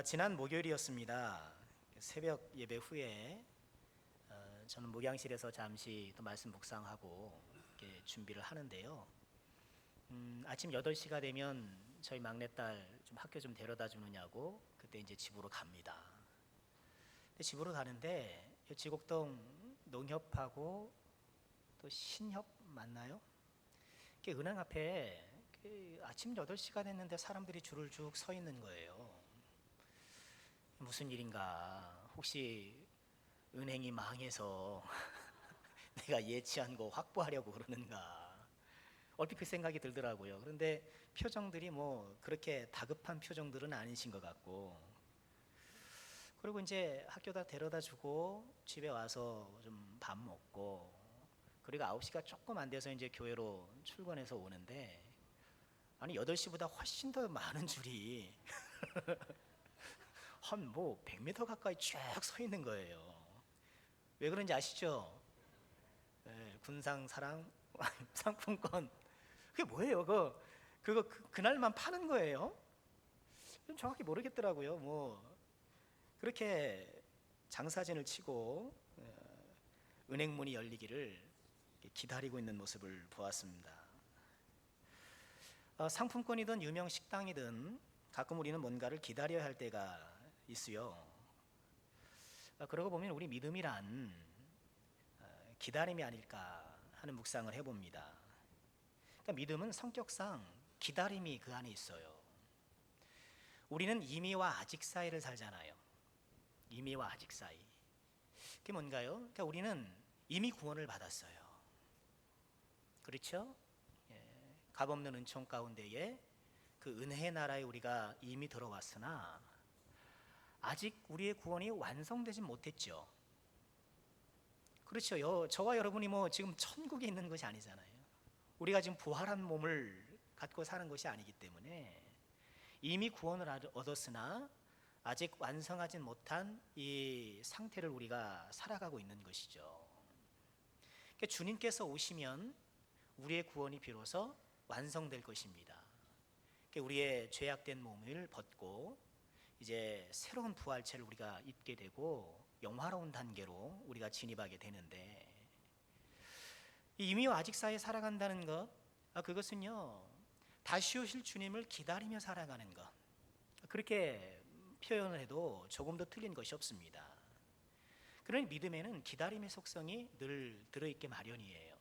지난 목요일이었습니다. 새벽 예배 후에 저는 목양실에서 잠시 또 말씀 묵상하고 이렇게 준비를 하는데요. 아침 8시가 되면 저희 막내딸 좀 학교 좀 데려다 주느냐고 그때 이제 집으로 갑니다. 근데 집으로 가는데 지곡동 농협하고 또 신협 맞나요? 이렇게 은행 앞에 아침 8시가 됐는데 사람들이 줄을 쭉 서 있는 거예요. 무슨 일인가? 혹시 은행이 망해서 내가 예치한 거 확보하려고 그러는가? 얼핏 그 생각이 들더라고요. 그런데 표정들이 뭐 그렇게 다급한 표정들은 아니신 것 같고, 그리고 이제 학교다 데려다 주고 집에 와서 좀 밥 먹고, 그리고 9시가 조금 안 돼서 이제 교회로 출근해서 오는데, 아니 8시보다 훨씬 더 많은 줄이 한 뭐 100m 가까이 쭉 서 있는 거예요. 왜 그런지 아시죠? 군상 사랑 상품권. 그게 뭐예요? 그날만 파는 거예요? 정확히 모르겠더라고요. 뭐 그렇게 장사진을 치고 은행 문이 열리기를 기다리고 있는 모습을 보았습니다. 상품권이든 유명 식당이든 가끔 우리는 뭔가를 기다려야 할 때가 있어요. 그러고 보면 우리 믿음이란 기다림이 아닐까 하는 묵상을 해봅니다. 그러니까 믿음은 성격상 기다림이 그 안에 있어요. 우리는 이미와 아직 사이를 살잖아요. 이미와 아직 사이. 그게 뭔가요? 그러니까 우리는 이미 구원을 받았어요. 그렇죠? 값없는 은총 가운데에 그 은혜의 나라에 우리가 이미 들어왔으나 아직 우리의 구원이 완성되지 못했죠. 그렇죠. 저와 여러분이 뭐 지금 천국에 있는 것이 아니잖아요. 우리가 지금 부활한 몸을 갖고 사는 것이 아니기 때문에 이미 구원을 얻었으나 아직 완성하지 못한 이 상태를 우리가 살아가고 있는 것이죠. 그러니까 주님께서 오시면 우리의 구원이 비로소 완성될 것입니다. 그러니까 우리의 죄악된 몸을 벗고 이제 새로운 부활체를 우리가 입게 되고 영화로운 단계로 우리가 진입하게 되는데, 이미와 아직 사이에 살아간다는 것, 그것은요 다시 오실 주님을 기다리며 살아가는 것, 그렇게 표현을 해도 조금도 틀린 것이 없습니다. 그러니 믿음에는 기다림의 속성이 늘 들어있게 마련이에요.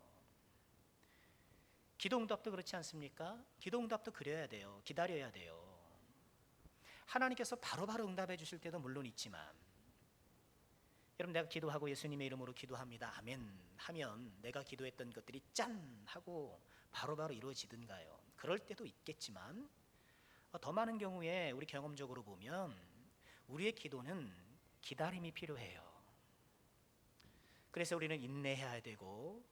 기도응답도 그렇지 않습니까? 기도응답도 그래야 돼요. 기다려야 돼요. 하나님께서 바로바로 응답해 주실 때도 물론 있지만, 여러분 내가 기도하고 예수님의 이름으로 기도합니다 아멘 하면 내가 기도했던 것들이 짠 하고 바로바로 이루어지든가요? 그럴 때도 있겠지만 더 많은 경우에 우리 경험적으로 보면 우리의 기도는 기다림이 필요해요. 그래서 우리는 인내해야 되고,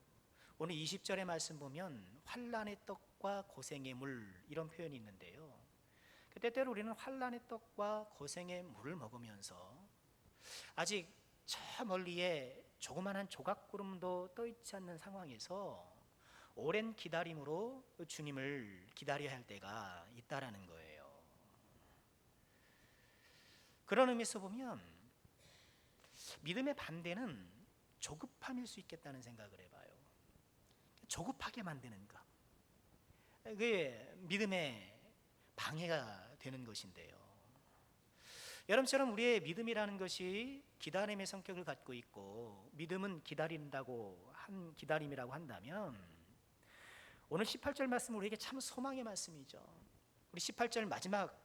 오늘 20절의 말씀 보면 환난의 떡과 고생의 물 이런 표현이 있는데요, 때때로 우리는 환난의 떡과 고생의 물을 먹으면서 아직 저 멀리에 조그마한 조각구름도 떠 있지 않는 상황에서 오랜 기다림으로 주님을 기다려야 할 때가 있다라는 거예요. 그런 의미에서 보면 믿음의 반대는 조급함일 수 있겠다는 생각을 해봐요. 조급하게 만드는 것, 그게 믿음의 방해가 되는 것인데요, 여러분처럼 우리의 믿음이라는 것이 기다림의 성격을 갖고 있고 믿음은 기다림이라고 한다면 오늘 18절 말씀은 우리에게 참 소망의 말씀이죠. 우리 18절 마지막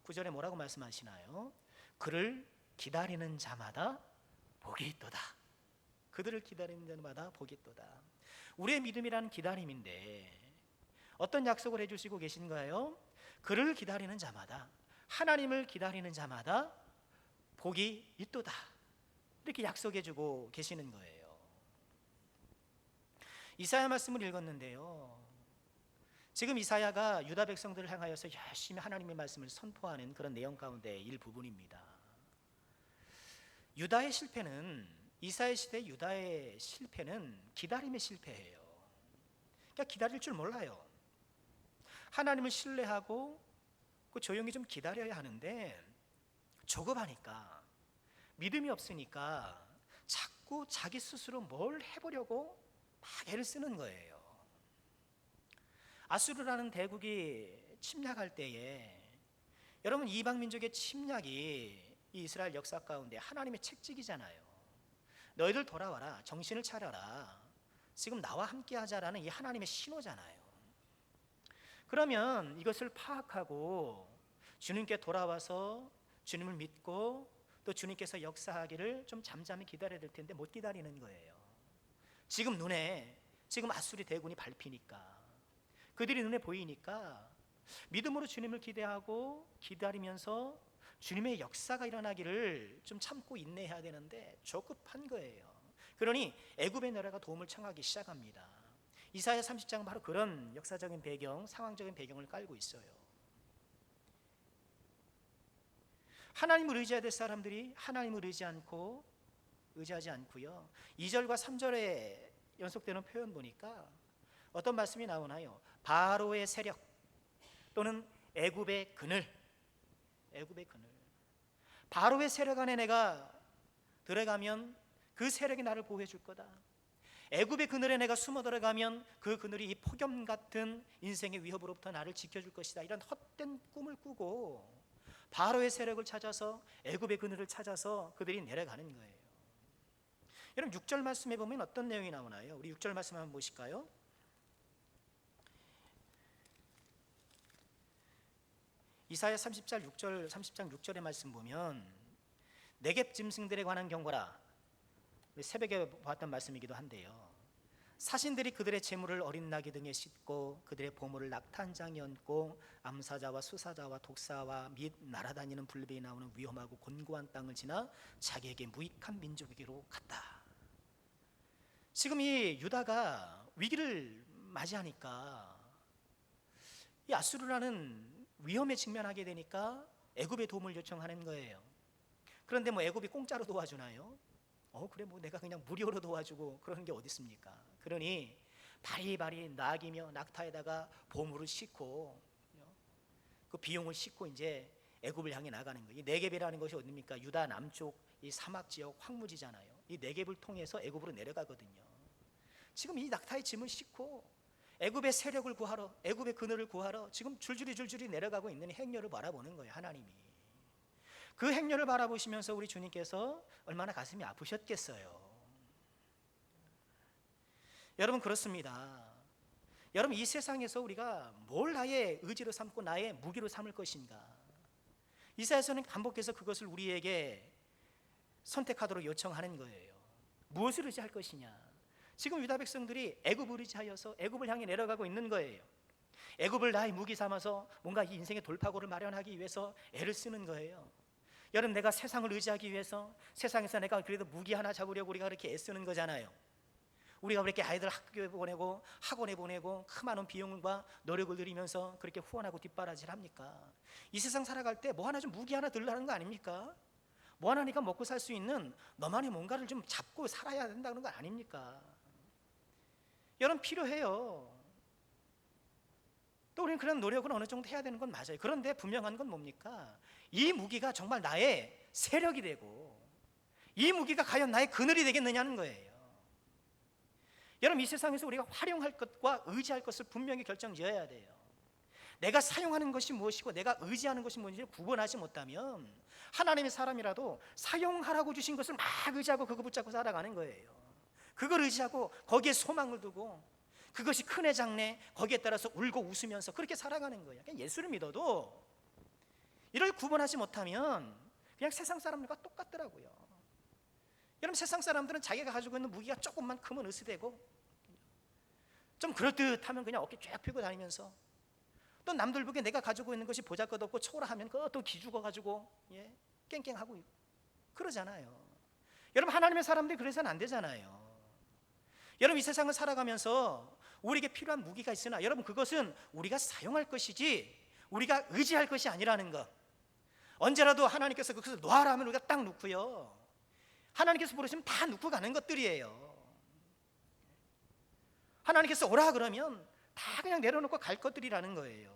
구절에 뭐라고 말씀하시나요? 그를 기다리는 자마다 복이 있도다. 그들을 기다리는 자마다 복이 있도다. 우리의 믿음이라는 기다림인데 어떤 약속을 해주시고 계신가요? 그를 기다리는 자마다, 하나님을 기다리는 자마다 복이 있도다, 이렇게 약속해주고 계시는 거예요. 이사야 말씀을 읽었는데요, 지금 이사야가 유다 백성들을 향하여서 열심히 하나님의 말씀을 선포하는 그런 내용 가운데 일부분입니다. 유다의 실패는, 이사야 시대 유다의 실패는 기다림의 실패예요. 그러니까 기다릴 줄 몰라요. 하나님을 신뢰하고 조용히 좀 기다려야 하는데 조급하니까, 믿음이 없으니까 자꾸 자기 스스로 뭘 해보려고 막 애를 쓰는 거예요. 아수르라는 대국이 침략할 때에, 여러분, 이방 민족의 침략이 이 이스라엘 역사 가운데 하나님의 책찍이잖아요. 너희들 돌아와라, 정신을 차려라, 지금 나와 함께 하자라는 이 하나님의 신호잖아요. 그러면 이것을 파악하고 주님께 돌아와서 주님을 믿고 또 주님께서 역사하기를 좀 잠잠히 기다려야 될 텐데 못 기다리는 거예요. 지금 아수리 대군이 밟히니까, 그들이 눈에 보이니까 믿음으로 주님을 기대하고 기다리면서 주님의 역사가 일어나기를 좀 참고 인내해야 되는데 조급한 거예요. 그러니 애굽의 나라가 도움을 청하기 시작합니다. 이사야 30장은 바로 그런 역사적인 배경, 상황적인 배경을 깔고 있어요. 하나님을 의지해야 될 사람들이 하나님을 의지하지 않고요. 2절과 3절에 연속되는 표현 보니까 어떤 말씀이 나오나요? 바로의 세력 또는 애굽의 그늘. 바로의 세력 안에 내가 들어가면 그 세력이 나를 보호해 줄 거다. 애굽의 그늘에 내가 숨어 들어가면 그 그늘이 이 폭염 같은 인생의 위협으로부터 나를 지켜줄 것이다. 이런 헛된 꿈을 꾸고 바로의 세력을 찾아서, 애굽의 그늘을 찾아서 그들이 내려가는 거예요. 여러분, 6절 말씀에 보면 어떤 내용이 나오나요? 우리 6절 말씀 한번 보실까요? 이사야 30장 6절의 말씀 보면 네겝 짐승들에 관한 경고라. 새벽에 봤던 말씀이기도 한데요. 사신들이 그들의 재물을 어린 나귀 등에 싣고 그들의 보물을 낙탄장에 얹고 암사자와 수사자와 독사와 및 날아다니는 불뱀이 나오는 위험하고 곤고한 땅을 지나 자기에게 무익한 민족에게로 갔다. 지금 이 유다가 위기를 맞이하니까 이 아수르라는 위험에 직면하게 되니까 애굽의 도움을 요청하는 거예요. 그런데 뭐 애굽이 공짜로 도와주나요? 그래, 뭐 내가 그냥 무료로 도와주고 그러는 게 어디 있습니까? 그러니 바리바리 나귀며 낙타에다가 보물을 싣고 그 비용을 싣고 이제 애굽을 향해 나가는 거예요. 이 네겝이라는 것이 어디입니까? 유다 남쪽 이 사막 지역 황무지잖아요. 이 네겝을 통해서 애굽으로 내려가거든요. 지금 이 낙타의 짐을 싣고 애굽의 세력을 구하러, 애굽의 그늘을 구하러 지금 줄줄이 내려가고 있는 행렬을 바라보는 거예요. 하나님이 그 행렬을 바라보시면서 우리 주님께서 얼마나 가슴이 아프셨겠어요. 여러분, 그렇습니다. 여러분, 이 세상에서 우리가 뭘 나의 의지로 삼고 나의 무기로 삼을 것인가? 이사야서는 반복해서 그것을 우리에게 선택하도록 요청하는 거예요. 무엇을 의지할 것이냐? 지금 유다 백성들이 애굽을 의지하여서 애굽을 향해 내려가고 있는 거예요. 애굽을 나의 무기 삼아서 뭔가 이 인생의 돌파구를 마련하기 위해서 애를 쓰는 거예요. 여러분, 내가 세상을 의지하기 위해서 세상에서 내가 그래도 무기 하나 잡으려고 우리가 그렇게 애쓰는 거잖아요. 우리가 그렇게 아이들 학교에 보내고 학원에 보내고 그 많은 비용과 노력을 들이면서 그렇게 후원하고 뒷바라지를 합니까? 이 세상 살아갈 때 뭐 하나 좀 무기 하나 들라는 거 아닙니까? 뭐 하나니까 먹고 살 수 있는 너만의 뭔가를 좀 잡고 살아야 된다는 거 아닙니까? 여러분, 필요해요. 또 우리는 그런 노력을 어느 정도 해야 되는 건 맞아요. 그런데 분명한 건 뭡니까? 이 무기가 정말 나의 세력이 되고 이 무기가 과연 나의 그늘이 되겠느냐는 거예요. 여러분, 이 세상에서 우리가 활용할 것과 의지할 것을 분명히 결정지어야 돼요. 내가 사용하는 것이 무엇이고 내가 의지하는 것이 무엇인지 구분하지 못하면 하나님의 사람이라도 사용하라고 주신 것을 막 의지하고 그거 붙잡고 살아가는 거예요. 그걸 의지하고 거기에 소망을 두고 그것이 크네 작네 거기에 따라서 울고 웃으면서 그렇게 살아가는 거예요. 그냥 예수를 믿어도 이를 구분하지 못하면 그냥 세상 사람들과 똑같더라고요. 여러분, 세상 사람들은 자기가 가지고 있는 무기가 조금만 크면 으스대고 좀 그럴듯하면 그냥 어깨 쫙 펴고 다니면서 또 남들 보기에 내가 가지고 있는 것이 보잘것없고 초라하면 그것도 기죽어가지고 깽깽하고 그러잖아요. 여러분, 하나님의 사람들이 그래서는 안 되잖아요. 여러분, 이 세상을 살아가면서 우리에게 필요한 무기가 있으나 여러분, 그것은 우리가 사용할 것이지 우리가 의지할 것이 아니라는 것. 언제라도 하나님께서 그것을 놓아라 하면 우리가 딱 놓고요, 하나님께서 부르시면 다 놓고 가는 것들이에요. 하나님께서 오라 그러면 다 그냥 내려놓고 갈 것들이라는 거예요.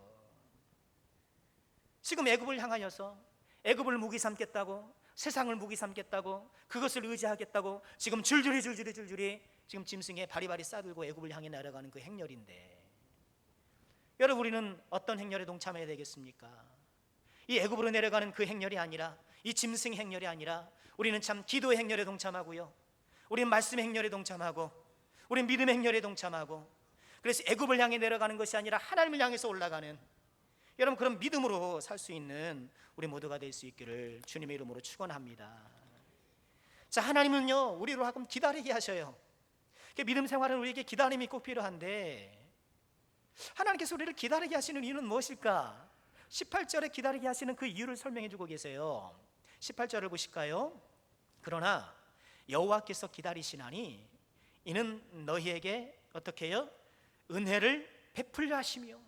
지금 애굽을 향하여서 애굽을 무기 삼겠다고, 세상을 무기 삼겠다고, 그것을 의지하겠다고 지금 줄줄이 지금 짐승에 바리바리 싸들고 애굽을 향해 날아가는 그 행렬인데, 여러분 우리는 어떤 행렬에 동참해야 되겠습니까? 이 애굽으로 내려가는 그 행렬이 아니라, 이 짐승 행렬이 아니라 우리는 참 기도의 행렬에 동참하고요, 우리는 말씀의 행렬에 동참하고, 우리는 믿음의 행렬에 동참하고, 그래서 애굽을 향해 내려가는 것이 아니라 하나님을 향해서 올라가는, 여러분 그런 믿음으로 살 수 있는 우리 모두가 될 수 있기를 주님의 이름으로 축원합니다. 자, 하나님은요 우리로 하여금 기다리게 하셔요. 믿음 생활은 우리에게 기다림이 꼭 필요한데, 하나님께서 우리를 기다리게 하시는 이유는 무엇일까? 18절에 기다리게 하시는 그 이유를 설명해 주고 계세요. 18절을 보실까요? 그러나 여호와께서 기다리시나니 이는 너희에게 어떻게 해요? 은혜를 베풀려 하시며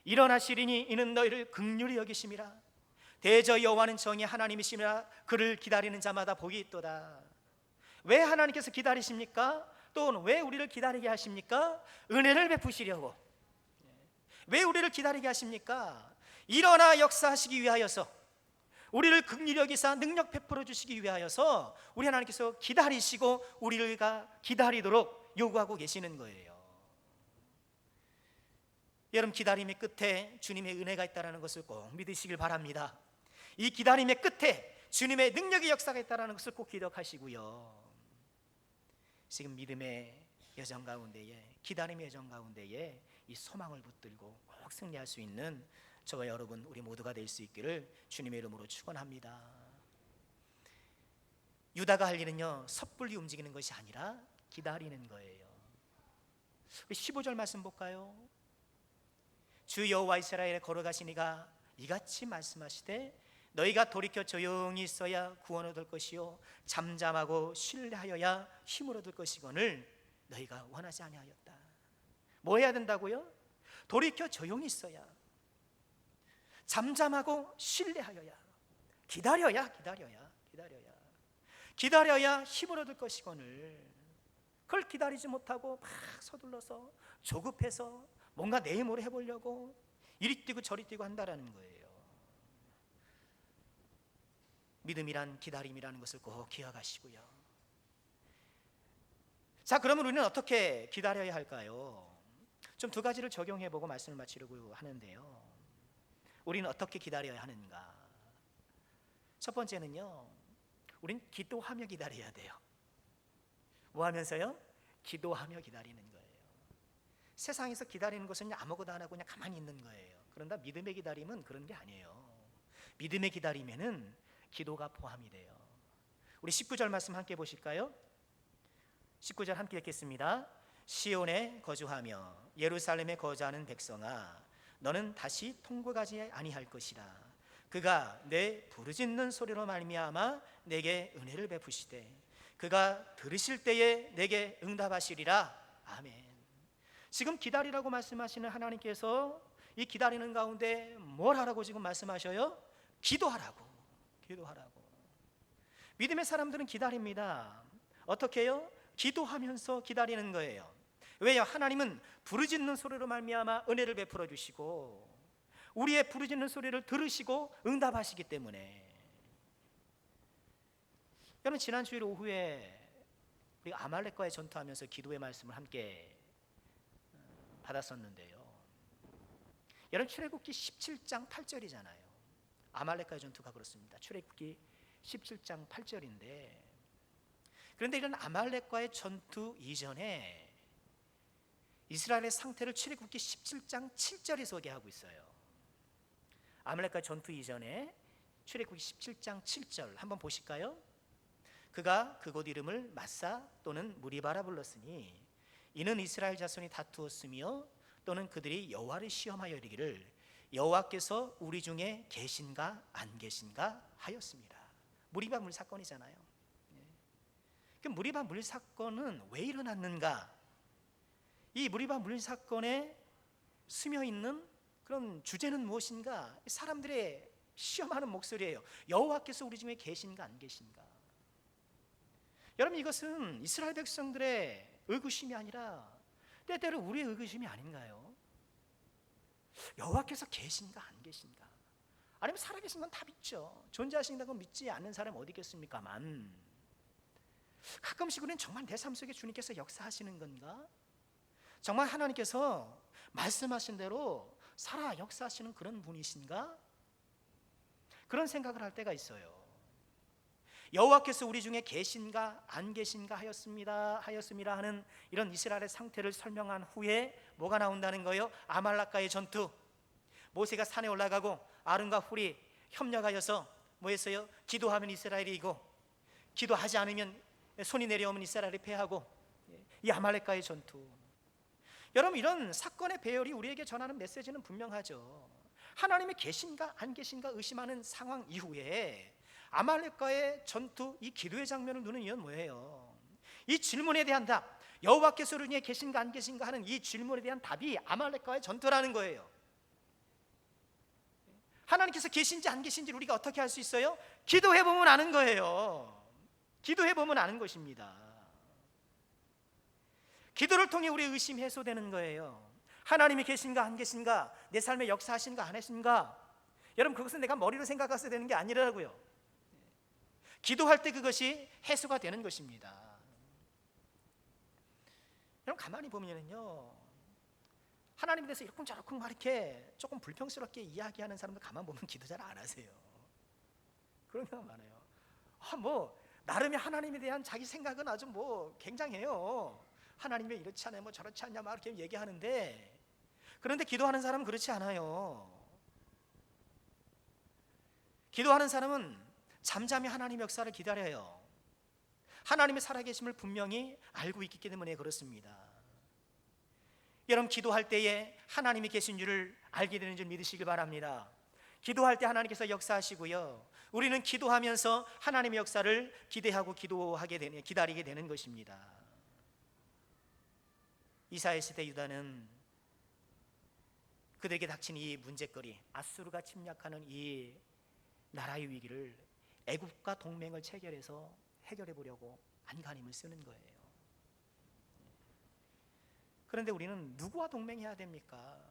일어나시리니 이는 너희를 긍휼히 여기심이라. 대저 여호와는 정의 하나님이시라. 그를 기다리는 자마다 복이 있도다. 왜 하나님께서 기다리십니까? 또 왜 우리를 기다리게 하십니까? 은혜를 베푸시려고. 왜 우리를 기다리게 하십니까? 일어나 역사하시기 위하여서, 우리를 긍휼히 여기사 능력 베풀어 주시기 위하여서 우리 하나님께서 기다리시고 우리가 기다리도록 요구하고 계시는 거예요. 여러분 기다림의 끝에 주님의 은혜가 있다는 것을 꼭 믿으시길 바랍니다. 이 기다림의 끝에 주님의 능력의 역사가 있다는 것을 꼭 기억하시고요, 지금 믿음의 여정 가운데에, 기다림의 여정 가운데에 이 소망을 붙들고 꼭 승리할 수 있는 저와 여러분 우리 모두가 될 수 있기를 주님의 이름으로 축원합니다. 유다가 할 일은요 섣불리 움직이는 것이 아니라 기다리는 거예요. 15절 말씀 볼까요? 주 여호와 이스라엘에 걸어가시니가 이같이 말씀하시되 너희가 돌이켜 조용히 있어야 구원 얻을 것이요 잠잠하고 신뢰하여야 힘을 얻을 것이거늘 너희가 원하지 아니하였다. 뭐 해야 된다고요? 돌이켜 조용히 있어야, 잠잠하고 신뢰하여야, 기다려야 힘을 얻을 것이거늘 그걸 기다리지 못하고 막 서둘러서 조급해서 뭔가 내 힘으로 해보려고 이리 뛰고 저리 뛰고 한다라는 거예요. 믿음이란 기다림이라는 것을 꼭 기억하시고요. 자, 그러면 우리는 어떻게 기다려야 할까요? 좀 두 가지를 적용해보고 말씀을 마치려고 하는데요, 우리는 어떻게 기다려야 하는가? 첫 번째는요, 우린 기도하며 기다려야 돼요. 뭐 하면서요? 기도하며 기다리는 거예요. 세상에서 기다리는 것은 아무것도 안 하고 그냥 가만히 있는 거예요. 그런데 믿음의 기다림은 그런 게 아니에요. 믿음의 기다림에는 기도가 포함이 돼요. 우리 19절 말씀 함께 보실까요? 19절 함께 읽겠습니다. 시온에 거주하며 예루살렘에 거주하는 백성아, 너는 다시 통곡하지 아니할 것이라. 그가 내 부르짖는 소리로 말미암아 내게 은혜를 베푸시되 그가 들으실 때에 내게 응답하시리라. 아멘. 지금 기다리라고 말씀하시는 하나님께서 이 기다리는 가운데 뭘 하라고 지금 말씀하셔요? 기도하라고. 믿음의 사람들은 기다립니다. 어떻게 해요? 기도하면서 기다리는 거예요. 왜요? 하나님은 부르짖는 소리로 말미암아 은혜를 베풀어 주시고 우리의 부르짖는 소리를 들으시고 응답하시기 때문에. 여러분 지난 주일 오후에 우리가 아말렉과의 전투하면서 기도의 말씀을 함께 받았었는데요, 여러분 출애굽기 17장 8절이잖아요. 아말렉과의 전투가 그렇습니다. 출애굽기 17장 8절인데, 그런데 이런 아말렉과의 전투 이전에 이스라엘의 상태를 출애굽기 17장 7절이 소개하고 있어요. 아말렉과 전투 이전에 출애굽기 17장 7절 한번 보실까요? 그가 그곳 이름을 마사 또는 무리바라 불렀으니 이는 이스라엘 자손이 다투었으며 또는 그들이 여호와를 시험하여 이르기를 여호와께서 우리 중에 계신가 안 계신가 하였습니다. 무리바 물 사건이잖아요. 그 무리바 물 사건은 왜 일어났는가? 이 무리바 물 사건에 스며 있는 그런 주제는 무엇인가? 사람들의 시험하는 목소리예요. 여호와께서 우리 중에 계신가 안 계신가? 여러분 이것은 이스라엘 백성들의 의구심이 아니라 때때로 우리의 의구심이 아닌가요? 여호와께서 계신가 안 계신가? 아니면 살아계신 건 다 믿죠. 존재하신다고 믿지 않는 사람이 어디 있겠습니까만, 가끔씩 우리는 정말 내 삶 속에 주님께서 역사하시는 건가? 정말 하나님께서 말씀하신 대로 살아 역사하시는 그런 분이신가? 그런 생각을 할 때가 있어요. 여호와께서 우리 중에 계신가 안 계신가 하였습니다 하는 이런 이스라엘의 상태를 설명한 후에 뭐가 나온다는 거예요? 아말렉과의 전투. 모세가 산에 올라가고 아론과 훌이 협력하여서 뭐 했어요? 기도하면 이스라엘이 이기고 기도하지 않으면 손이 내려오면 이스라엘이 패하고, 이 아말렉과의 전투. 여러분, 이런 사건의 배열이 우리에게 전하는 메시지는 분명하죠. 하나님이 계신가 안 계신가 의심하는 상황 이후에 아말렉과의 전투, 이 기도의 장면을 두는 이유는 뭐예요? 이 질문에 대한 답, 여호와께서 우리 중에 계신가 안 계신가 하는 이 질문에 대한 답이 아말렉과의 전투라는 거예요. 하나님께서 계신지 안 계신지 우리가 어떻게 알 수 있어요? 기도해보면 아는 거예요. 기도해보면 아는 것입니다. 기도를 통해 우리의 의심이 해소되는 거예요. 하나님이 계신가 안 계신가, 내 삶에 역사하신가 안 하신가, 여러분, 그것은 내가 머리로 생각해서 되는 게 아니라고요. 기도할 때 그것이 해소가 되는 것입니다. 여러분, 가만히 보면요, 하나님에 대해서 이렇쿵저렇쿵 이렇게 조금 불평스럽게 이야기하는 사람들 가만 보면 기도 잘 안 하세요. 그런 경우가 많아요. 뭐 나름의 하나님에 대한 자기 생각은 아주 뭐 굉장해요. 하나님이 이렇지 않아요, 뭐 저렇지 않냐 막 이렇게 얘기하는데, 그런데 기도하는 사람은 그렇지 않아요. 기도하는 사람은 잠잠히 하나님의 역사를 기다려요. 하나님의 살아계심을 분명히 알고 있기 때문에 그렇습니다. 여러분, 기도할 때에 하나님이 계신 줄을 알게 되는 줄 믿으시길 바랍니다. 기도할 때 하나님께서 역사하시고요, 우리는 기도하면서 하나님의 역사를 기대하고 기다리게 되는 것입니다. 이사야 시대 유다는 그들에게 닥친 이 문제거리, 아수르가 침략하는 이 나라의 위기를 애굽과 동맹을 체결해서 해결해 보려고 안간힘을 쓰는 거예요. 그런데 우리는 누구와 동맹해야 됩니까?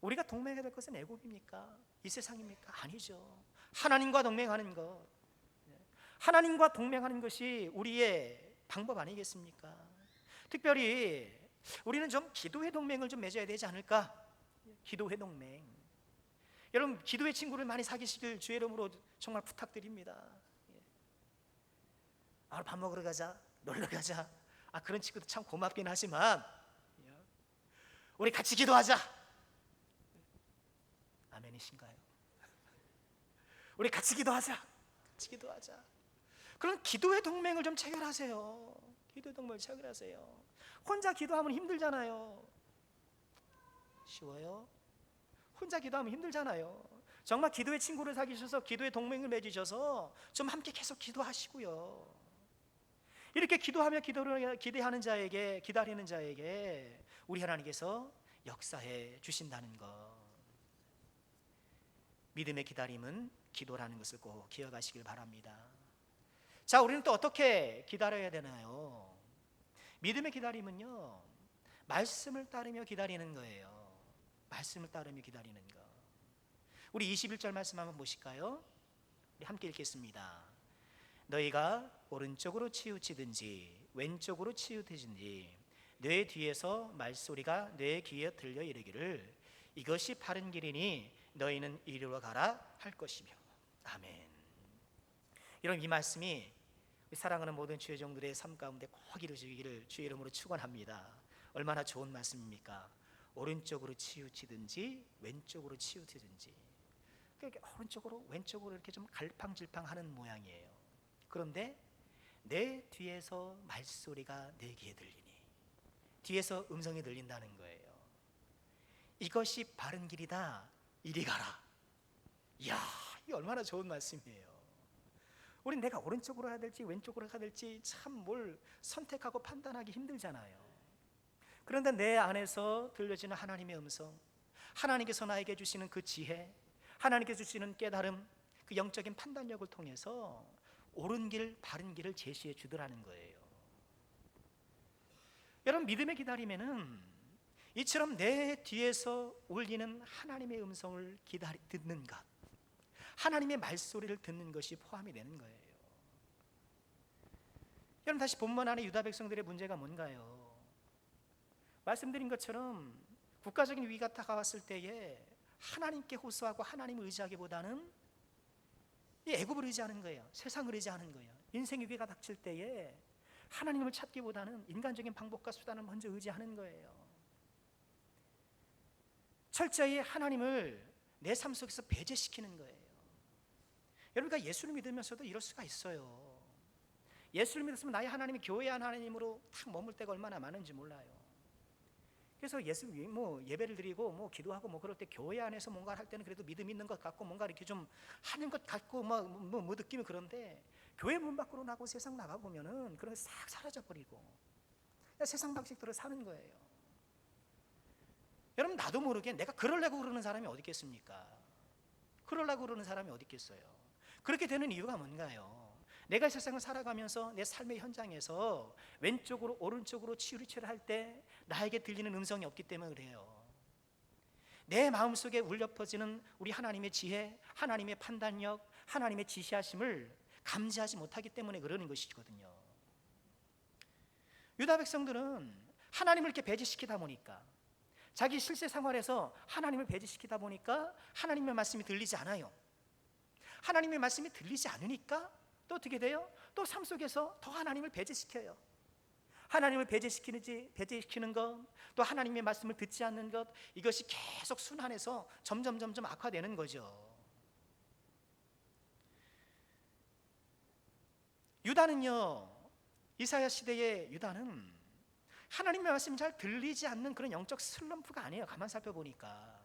우리가 동맹해야 될 것은 애굽입니까? 이 세상입니까? 아니죠. 하나님과 동맹하는 것, 하나님과 동맹하는 것이 우리의 방법 아니겠습니까? 특별히 우리는 좀 기도의 동맹을 좀 맺어야 되지 않을까? 기도의 동맹. 여러분, 기도의 친구를 많이 사귀시길 주의 이름으로 정말 부탁드립니다. 밥 먹으러 가자, 놀러 가자, 그런 친구도 참 고맙긴 하지만 우리 같이 기도하자. 아멘이신가요? 우리 같이 기도하자. 같이 기도하자. 그런 기도의 동맹을 좀 체결하세요. 기도의 동맹을 체결하세요. 혼자 기도하면 힘들잖아요. 쉬워요? 혼자 기도하면 힘들잖아요. 정말 기도의 친구를 사귀셔서 기도의 동맹을 맺으셔서 좀 함께 계속 기도하시고요, 이렇게 기도하며 기대하는 자에게, 기다리는 자에게 우리 하나님께서 역사해 주신다는 것. 믿음의 기다림은 기도라는 것을 꼭 기억하시길 바랍니다. 자, 우리는 또 어떻게 기다려야 되나요? 믿음의 기다림은요, 말씀을 따르며 기다리는 거예요. 말씀을 따르며 기다리는 것. 우리 21절 말씀 한번 보실까요? 우리 함께 읽겠습니다. 너희가 오른쪽으로 치우치든지 왼쪽으로 치우치든지 뇌 뒤에서 말소리가 뇌 귀에 들려 이르기를 이것이 바른 길이니 너희는 이리로 가라 할 것이며. 아멘. 여러분, 이 말씀이 사랑하는 모든 주의 종들의 삶 가운데 꼭 이루어지기를 주의 이름으로 축원합니다. 얼마나 좋은 말씀입니까? 오른쪽으로 치우치든지 왼쪽으로 치우치든지, 그러니까 오른쪽으로 왼쪽으로 이렇게 좀 갈팡질팡하는 모양이에요. 그런데 내 뒤에서 말소리가 내 귀에 들리니, 뒤에서 음성이 들린다는 거예요. 이것이 바른 길이다, 이리 가라. 이야, 이 얼마나 좋은 말씀이에요. 우린 내가 오른쪽으로 해야 될지 왼쪽으로 해야 될지 참 뭘 선택하고 판단하기 힘들잖아요. 그런데 내 안에서 들려지는 하나님의 음성, 하나님께서 나에게 주시는 그 지혜, 하나님께서 주시는 깨달음, 그 영적인 판단력을 통해서 옳은 길, 바른 길을 제시해 주더라는 거예요. 여러분, 믿음의 기다림에는 이처럼 내 뒤에서 울리는 하나님의 음성을 듣는 것, 하나님의 말소리를 듣는 것이 포함이 되는 거예요. 여러분, 다시 본문 안에 유다 백성들의 문제가 뭔가요? 말씀드린 것처럼 국가적인 위기가 다가왔을 때에 하나님께 호소하고 하나님을 의지하기보다는 이 애굽을 의지하는 거예요. 세상을 의지하는 거예요. 인생 위기가 닥칠 때에 하나님을 찾기보다는 인간적인 방법과 수단을 먼저 의지하는 거예요. 철저히 하나님을 내 삶 속에서 배제시키는 거예요. 여러분, 예수를 믿으면서도 이럴 수가 있어요. 예수를 믿었으면 나의 하나님이 교회 하나님으로 탁 머물 때가 얼마나 많은지 몰라요. 그래서 예배를 드리고 기도하고 그럴 때 교회 안에서 뭔가 할 때는 그래도 믿음 있는 것 같고 뭔가 이렇게 좀 하는 것 같고 느낌이 그런데 교회 문 밖으로 나고 세상 나가 보면은 그런 게 싹 사라져 버리고 세상 방식대로 사는 거예요. 여러분, 나도 모르게 내가 그러려고 그러는 사람이 어디 있겠습니까? 그러려고 그러는 사람이 어디 있겠어요? 그렇게 되는 이유가 뭔가요? 내가 세상을 살아가면서 내 삶의 현장에서 왼쪽으로 오른쪽으로 치우치를 할 때 나에게 들리는 음성이 없기 때문에 그래요. 내 마음속에 울려 퍼지는 우리 하나님의 지혜, 하나님의 판단력, 하나님의 지시하심을 감지하지 못하기 때문에 그러는 것이거든요. 유다 백성들은 하나님을 이렇게 배제시키다 보니까, 자기 실제 생활에서 하나님을 배제시키다 보니까 하나님의 말씀이 들리지 않아요. 하나님의 말씀이 들리지 않으니까 또 어떻게 돼요? 또 삶 속에서 더 하나님을 배제시켜요. 하나님을 배제시키는 것, 또 하나님의 말씀을 듣지 않는 것, 이것이 계속 순환해서 점점 악화되는 거죠. 유다는요, 이사야 시대의 유다는 하나님의 말씀이 잘 들리지 않는 그런 영적 슬럼프가 아니에요. 가만 살펴보니까.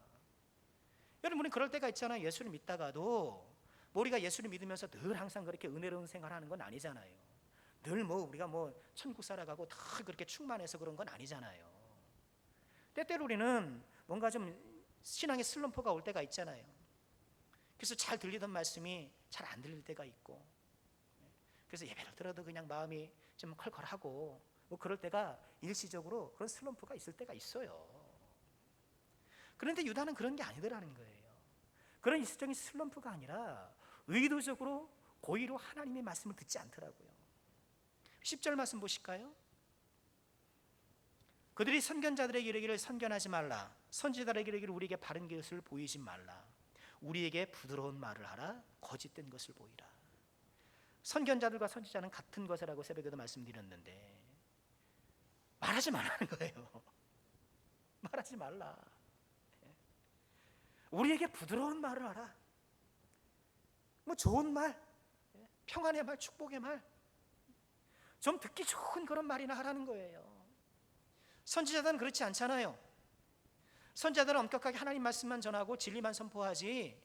여러분이 그럴 때가 있잖아요. 예수를 믿다가도 우리가 예수를 믿으면서 늘 항상 그렇게 은혜로운 생활하는 건 아니잖아요. 늘 우리가 천국 살아가고 다 그렇게 충만해서 그런 건 아니잖아요. 때때로 우리는 뭔가 좀 신앙의 슬럼프가 올 때가 있잖아요. 그래서 잘 들리던 말씀이 잘 안 들릴 때가 있고, 그래서 예배를 들어도 그냥 마음이 좀 컬컬하고 그럴 때가 일시적으로 그런 슬럼프가 있을 때가 있어요. 그런데 유다는 그런 게 아니더라는 거예요. 그런 일시적인 슬럼프가 아니라 의도적으로 고의로 하나님의 말씀을 듣지 않더라고요. 10절 말씀 보실까요? 그들이 선견자들에게 이르기를 선견하지 말라, 선지자들에게 이르기를 우리에게 바른 것을 보이지 말라, 우리에게 부드러운 말을 하라, 거짓된 것을 보이라. 선견자들과 선지자는 같은 것이라고 새벽에도 말씀드렸는데 말하지 말라는 거예요. 말하지 말라. 우리에게 부드러운 말을 하라. 좋은 말, 평안의 말, 축복의 말, 좀 듣기 좋은 그런 말이나 하라는 거예요. 선지자들은 그렇지 않잖아요. 선지자들은 엄격하게 하나님 말씀만 전하고 진리만 선포하지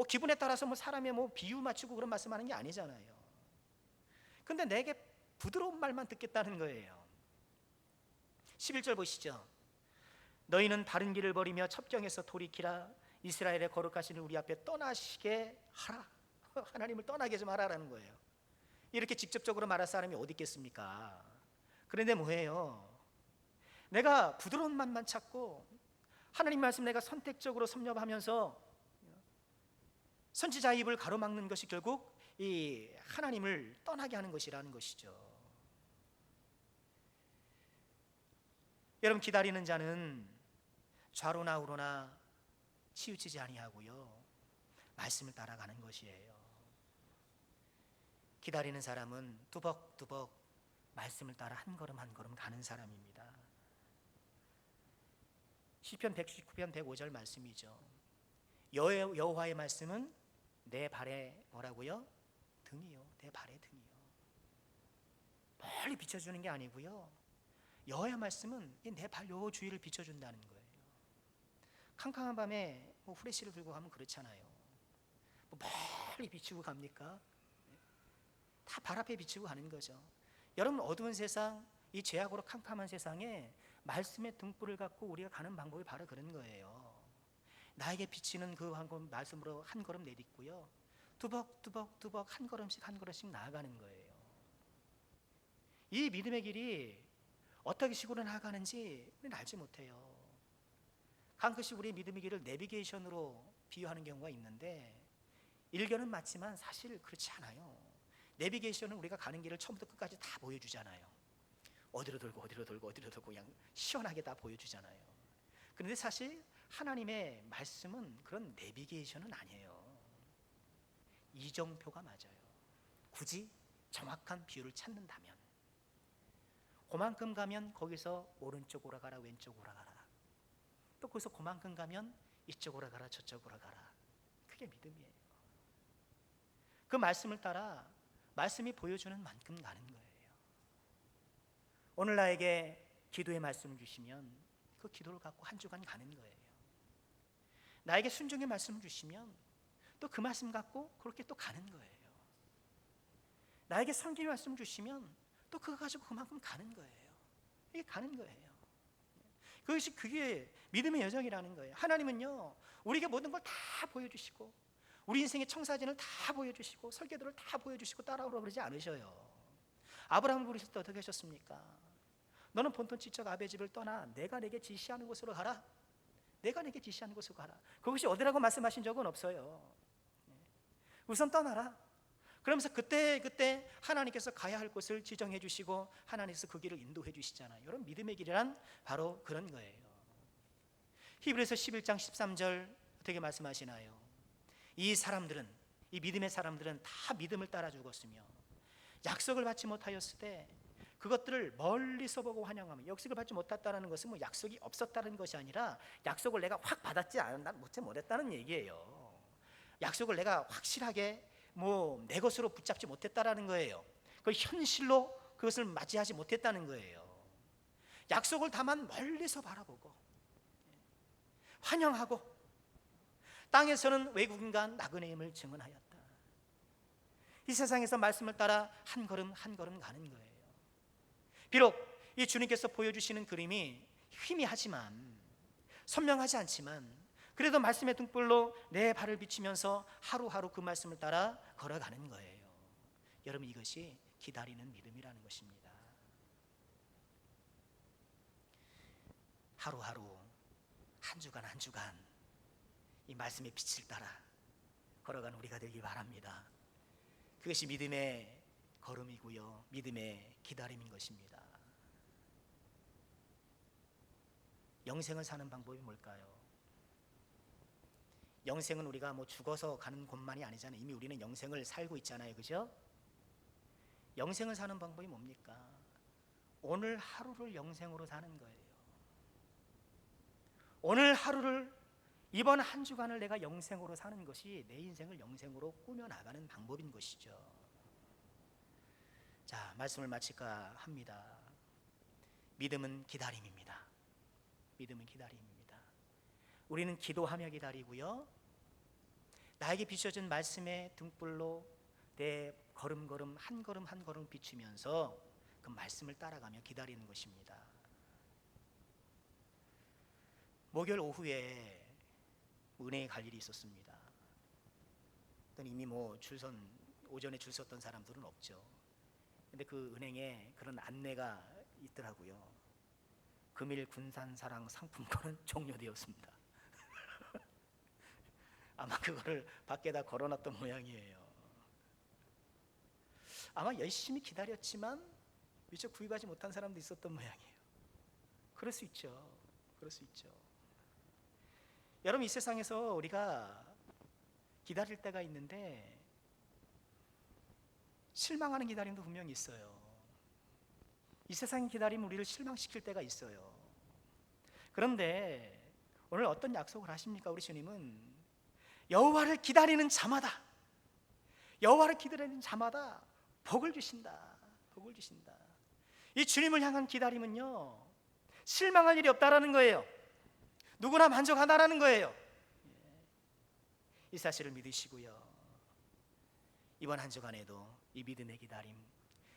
기분에 따라서 사람의 비유 맞추고 그런 말씀하는 게 아니잖아요. 근데 내게 부드러운 말만 듣겠다는 거예요. 11절 보시죠. 너희는 바른 길을 버리며 첩경에서 돌이키라, 이스라엘의 거룩하신 우리 앞에 떠나시게 하라. 하나님을 떠나게 좀 하라라는 거예요. 이렇게 직접적으로 말할 사람이 어디 있겠습니까? 그런데 뭐예요? 내가 부드러운 말만 찾고 하나님 말씀 내가 선택적으로 섭렵하면서 선지자의 입을 가로막는 것이 결국 이 하나님을 떠나게 하는 것이라는 것이죠. 여러분, 기다리는 자는 좌로나 우로나 치우치지 아니하고요, 말씀을 따라가는 것이에요. 기다리는 사람은 뚜벅뚜벅 말씀을 따라 한 걸음 한 걸음 가는 사람입니다. 시편 119편 105절 말씀이죠. 여호와의 말씀은 내 발에 뭐라고요? 등이요. 내 발에 등이요. 멀리 비춰주는 게 아니고요, 여호와의 말씀은 내 발 요 주위를 비춰준다는 거예요. 캄캄한 밤에 후레쉬를 들고 가면 그렇잖아요. 멀리 비추고 갑니까? 다 발 앞에 비추고 가는 거죠. 여러분, 어두운 세상, 이 죄악으로 캄캄한 세상에 말씀의 등불을 갖고 우리가 가는 방법이 바로 그런 거예요. 나에게 비치는 그 말씀으로 한 걸음 내딛고요, 뚜벅뚜벅 한 걸음씩 나아가는 거예요. 이 믿음의 길이 어떻게 식으로 나아가는지 우리는 알지 못해요. 가끔씩 우리 믿음의 길을 내비게이션으로 비유하는 경우가 있는데, 일견은 맞지만 사실 그렇지 않아요. 내비게이션은 우리가 가는 길을 처음부터 끝까지 다 보여주잖아요. 어디로 돌고 어디로 돌고 어디로 돌고 그냥 시원하게 다 보여주잖아요. 그런데 사실 하나님의 말씀은 그런 내비게이션은 아니에요. 이정표가 맞아요. 굳이 정확한 비율을 찾는다면 그만큼 가면 거기서 오른쪽으로 가라, 왼쪽으로 가라. 또 거기서 그만큼 가면 이쪽으로 가라, 저쪽으로 가라. 그게 믿음이에요. 그 말씀을 따라 말씀이 보여주는 만큼 가는 거예요. 오늘 나에게 기도의 말씀을 주시면 그 기도를 갖고 한 주간 가는 거예요. 나에게 순종의 말씀을 주시면 또 그 말씀 갖고 그렇게 또 가는 거예요. 나에게 성경의 말씀을 주시면 또 그거 가지고 그만큼 가는 거예요. 이게 가는 거예요. 그게 믿음의 여정이라는 거예요. 하나님은요, 우리에게 모든 걸 다 보여주시고 우리 인생의 청사진을 다 보여주시고 설계도를 다 보여주시고 따라오라고 그러지 않으셔요. 아브라함을 부르실 때 어떻게 하셨습니까? 너는 본토 지척 아베 집을 떠나 내가 내게 지시하는 곳으로 가라. 내가 내게 지시하는 곳으로 가라. 그것이 어디라고 말씀하신 적은 없어요. 우선 떠나라. 그러면서 그때 하나님께서 가야 할 곳을 지정해 주시고 하나님께서 그 길을 인도해 주시잖아요. 여러분, 믿음의 길이란 바로 그런 거예요. 히브리서 11장 13절 어떻게 말씀하시나요? 이 믿음의 사람들은 다 믿음을 따라 죽었으며 약속을 받지 못하였을 때 그것들을 멀리서 보고 환영하며, 약속을 받지 못했다는 것은 뭐 약속이 없었다는 것이 아니라 약속을 내가 확 받았지 않았다, 못했다는 얘기예요. 약속을 내가 확실하게 내 것으로 붙잡지 못했다라는 거예요. 그 현실로 그것을 맞이하지 못했다는 거예요. 약속을 다만 멀리서 바라보고 환영하고 땅에서는 외국인과 나그네의 힘을 증언하였다. 이 세상에서 말씀을 따라 한 걸음 한 걸음 가는 거예요. 비록 이 주님께서 보여주시는 그림이 희미하지만 선명하지 않지만 그래도 말씀의 등불로 내 발을 비치면서 하루하루 그 말씀을 따라 걸어가는 거예요. 여러분, 이것이 기다리는 믿음이라는 것입니다. 하루하루 한 주간 한 주간 이 말씀의 빛을 따라 걸어가는 우리가 되길 바랍니다. 그것이 믿음의 걸음이고요, 믿음의 기다림인 것입니다. 영생을 사는 방법이 뭘까요? 영생은 우리가 죽어서 가는 곳만이 아니잖아요. 이미 우리는 영생을 살고 있잖아요. 그죠? 영생을 사는 방법이 뭡니까? 오늘 하루를 영생으로 사는 거예요. 오늘 하루를, 이번 한 주간을 내가 영생으로 사는 것이 내 인생을 영생으로 꾸며나가는 방법인 것이죠. 자, 말씀을 마칠까 합니다. 믿음은 기다림입니다. 믿음은 기다림입니다. 우리는 기도하며 기다리고요, 나에게 비춰진 말씀의 등불로 내 걸음걸음 한 걸음 한 걸음 비추면서 그 말씀을 따라가며 기다리는 것입니다. 목요일 오후에 은행에 갈 일이 있었습니다. 이미 오전에 줄 섰던 사람들은 없죠. 근데 그 은행에 그런 안내가 있더라고요. 금일 군산사랑 상품권은 종료되었습니다. 아마 그거를 밖에다 걸어놨던 모양이에요. 아마 열심히 기다렸지만 미처 구입하지 못한 사람도 있었던 모양이에요. 그럴 수 있죠. 그럴 수 있죠. 여러분, 이 세상에서 우리가 기다릴 때가 있는데 실망하는 기다림도 분명히 있어요. 이 세상의 기다림은 우리를 실망시킬 때가 있어요. 그런데 오늘 어떤 약속을 하십니까? 우리 주님은 여호와를 기다리는 자마다, 여호와를 기다리는 자마다 복을 주신다. 복을 주신다. 이 주님을 향한 기다림은요, 실망할 일이 없다라는 거예요. 누구나 만족하다라는 거예요. 이 사실을 믿으시고요, 이번 한 주간에도 이 믿음의 기다림,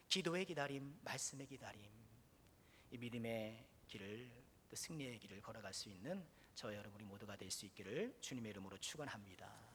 기도의 기다림, 말씀의 기다림, 이 믿음의 길을, 또 승리의 길을 걸어갈 수 있는 저 여러분이 모두가 될 수 있기를 주님의 이름으로 축원합니다.